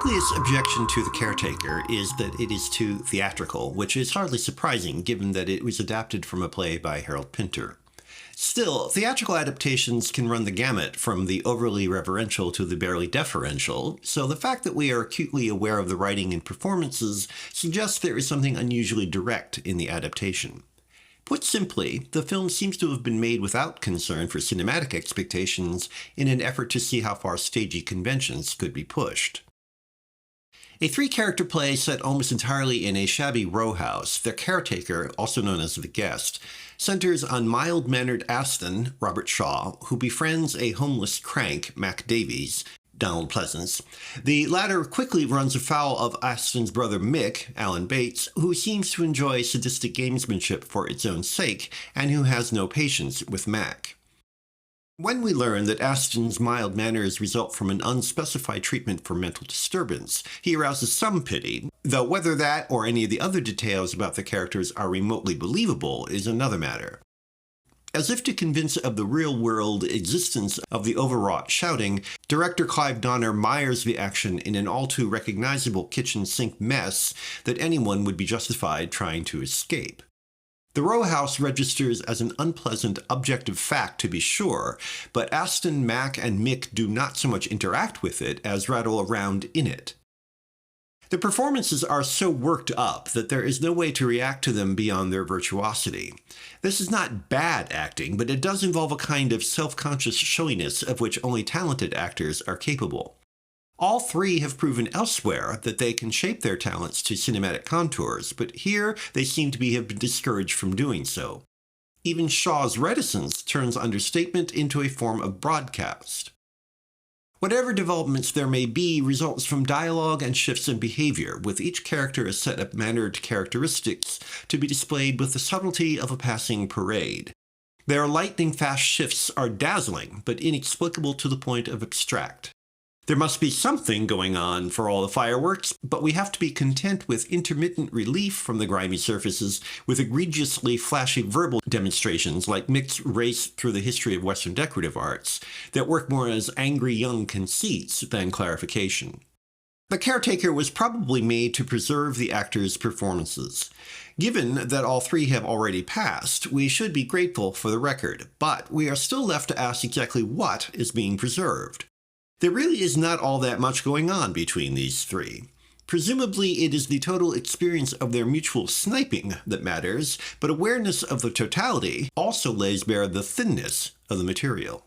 ugliest objection to The Caretaker is that it is too theatrical, which is hardly surprising given that it was adapted from a play by Harold Pinter. Still, theatrical adaptations can run the gamut from the overly reverential to the barely deferential, so the fact that we are acutely aware of the writing and performances suggests there is something unusually direct in the adaptation. Put simply, the film seems to have been made without concern for cinematic expectations in an effort to see how far stagey conventions could be pushed. A three-character play set almost entirely in a shabby row house, The Caretaker, also known as The Guest, centers on mild-mannered Aston, Robert Shaw, who befriends a homeless crank, Mac Davies, Donald Pleasance. The latter quickly runs afoul of Aston's brother Mick, Alan Bates, who seems to enjoy sadistic gamesmanship for its own sake, and who has no patience with Mac. When we learn that Aston's mild manners result from an unspecified treatment for mental disturbance, he arouses some pity, though whether that or any of the other details about the characters are remotely believable is another matter. As if to convince of the real-world existence of the overwrought shouting, director Clive Donner mires the action in an all-too-recognizable kitchen sink mess that anyone would be justified trying to escape. The row house registers as an unpleasant objective fact to be sure, but Aston, Mac, and Mick do not so much interact with it as rattle around in it. The performances are so worked up that there is no way to react to them beyond their virtuosity. This is not bad acting, but it does involve a kind of self-conscious showiness of which only talented actors are capable. All three have proven elsewhere that they can shape their talents to cinematic contours, but here they seem to have been discouraged from doing so. Even Shaw's reticence turns understatement into a form of broadcast. Whatever developments there may be results from dialogue and shifts in behavior, with each character a set of mannered characteristics to be displayed with the subtlety of a passing parade. Their lightning-fast shifts are dazzling, but inexplicable to the point of abstract. There must be something going on for all the fireworks, but we have to be content with intermittent relief from the grimy surfaces, with egregiously flashy verbal demonstrations like Mick's race through the history of Western decorative arts, that work more as angry young conceits than clarification. The Caretaker was probably made to preserve the actors' performances. Given that all three have already passed, we should be grateful for the record, but we are still left to ask exactly what is being preserved. There really is not all that much going on between these three. Presumably, it is the total experience of their mutual sniping that matters, but awareness of the totality also lays bare the thinness of the material.